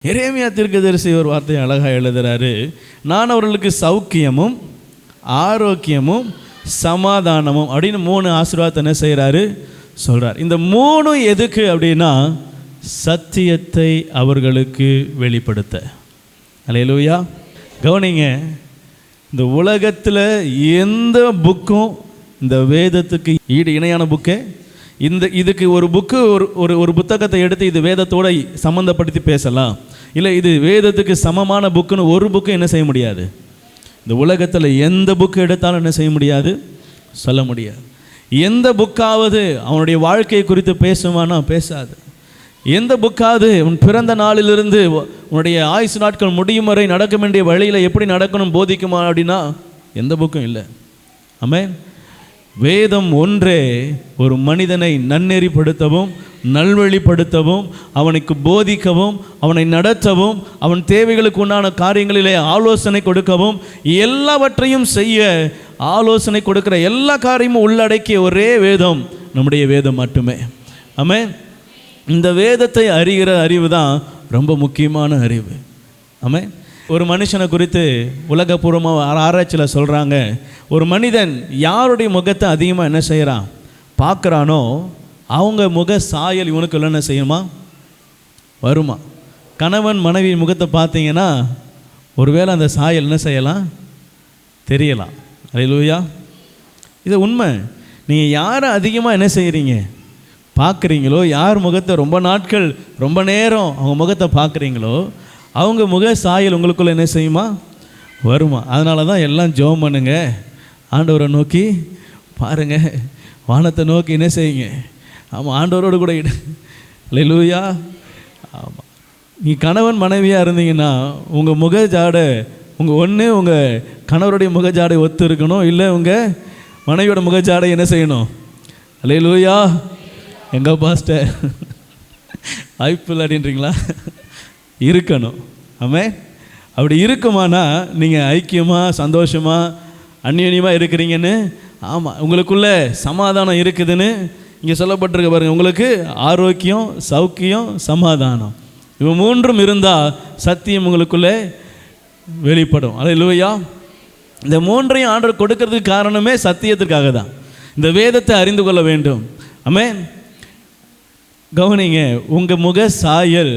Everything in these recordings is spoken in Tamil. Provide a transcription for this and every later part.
எரேமியா தீர்க்கதரிசி ஒரு வார்த்தையை அழகாக எழுதுகிறாரு. நான் அவர்களுக்கு சௌக்கியமும் ஆரோக்கியமும் சமாதானமும் அப்படின்னு 3 ஆசீர்வாதத்தை என்ன செய்கிறாரு சொல்கிறார். இந்த 3 எதுக்கு அப்படின்னா சத்தியத்தை அவர்களுக்கு வெளிப்படுத்த. அல்லேலூயா. கவனிங்க, இந்த உலகத்தில் எந்த புக்கும் இந்த வேதத்துக்கு ஈடு இணையான புக்கே இதுக்கு ஒரு புக்கு ஒரு புத்தகத்தை எடுத்து இது வேதத்தோடு சம்மந்தப்படுத்தி பேசலாம், இல்லை இது வேதத்துக்கு சமமான புக்குன்னு ஒரு புக்கு என்ன செய்ய முடியாது. இந்த உலகத்தில் எந்த புக்கு எடுத்தாலும் என்ன செய்ய முடியாது, சொல்ல முடியாது. எந்த புக்காவது அவனுடைய வாழ்க்கையை குறித்து பேசுமானா பேசாது. எந்த புக்காவது உன் பிறந்த நாளிலிருந்து உன்னுடைய ஆயுசு நாட்கள் முடியும் வரை நடக்க வேண்டிய வழியில் எப்படி நடக்கணும் போதிக்குமா அப்படின்னா எந்த புக்கும் இல்லை. ஆமென். வேதம் ஒன்றே ஒரு மனிதனை நன்னெறிப்படுத்தவும் நல்வழிப்படுத்தவும் அவனுக்கு போதிக்கவும் அவனை நடத்தவும் அவன் தேவைகளுக்கு உண்டான காரியங்களிலே ஆலோசனை கொடுக்கவும் எல்லாவற்றையும் செய்ய ஆலோசனை கொடுக்கிற எல்லா காரியமும் உள்ளடக்கிய ஒரே வேதம் நம்முடைய வேதம் மட்டுமே. ஆமென். இந்த வேதத்தை அறிகிற அறிவு தான் ரொம்ப முக்கியமான அறிவு. ஆமென். ஒரு மனுஷனை குறித்து உலகப்பூர்வமாக ஆராய்ச்சியில் சொல்கிறாங்க, ஒரு மனிதன் யாருடைய முகத்தை அதிகமாக என்ன செய்கிறான் பார்க்குறானோ அவங்க முக சாயல் இவனுக்கு என்ன செய்யுமா வருமா. கணவன் மனைவி முகத்தை பார்த்தீங்கன்னா ஒருவேளை அந்த சாயல் என்ன செய்யலாம் தெரியலாம். அல்லேலூயா. இது உண்மை. நீங்கள் யாரை அதிகமாக என்ன செய்கிறீங்க பார்க்குறீங்களோ, யார் முகத்தை ரொம்ப நாட்கள் ரொம்ப நேரம் அவங்க முகத்தை பார்க்குறீங்களோ அவங்க முக சாயல் உங்களுக்குள்ளே என்ன செய்யுமா வருமா. அதனால தான் எல்லாம் ஜெபம் பண்ணுங்க, ஆண்டவரை நோக்கி பாருங்க, வானத்தை நோக்கி என்ன செய்யுங்க. ஆமாம், ஆண்டவரோடு கூட அல்லேலூயா. ஆமாம், நீ கணவன் மனைவியாக இருந்தீங்கன்னா உங்கள் முக ஜாடை ஒன்று உங்கள் கணவருடைய முக ஜாடை ஒத்து இருக்கணும், இல்லை உங்கள் மனைவியோட முக ஜாடை என்ன செய்யணும். அல்லேலூயா. எங்கே பாஸ்டர் வாய்ப்பு இல்லை அப்படின்றீங்களா? இருக்கணும். ஆமென். அப்படி இருக்குமானா நீங்கள் ஐக்கியமாக சந்தோஷமாக அந்யோன்யமாக இருக்கிறீங்கன்னு. ஆமாம், உங்களுக்குள்ளே சமாதானம் இருக்குதுன்னு இங்கே சொல்லப்பட்டிருக்க பாருங்கள். உங்களுக்கு ஆரோக்கியம் சௌக்கியம் சமாதானம் இவ 3 இருந்தால் சத்தியம் உங்களுக்குள்ளே வெளிப்படும். அல்லேலூயா. இந்த 3ஐயும் ஆண்டவர் கொடுக்கறதுக்கு காரணமே சத்தியத்திற்காக தான். இந்த வேதத்தை அறிந்து கொள்ள வேண்டும். ஆமென். கவனிங்க, உங்கள் முக சாயல்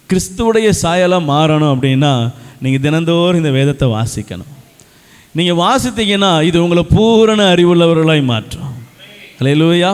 கிறிஸ்துவுடைய சாயலாக மாறணும் அப்படின்னா நீங்கள் தினந்தோறும் இந்த வேதத்தை வாசிக்கணும். நீங்கள் வாசித்தீங்கன்னா இது உங்களை பூரண அறிவுள்ளவர்களாய் மாற்றும். அல்லேலூயா.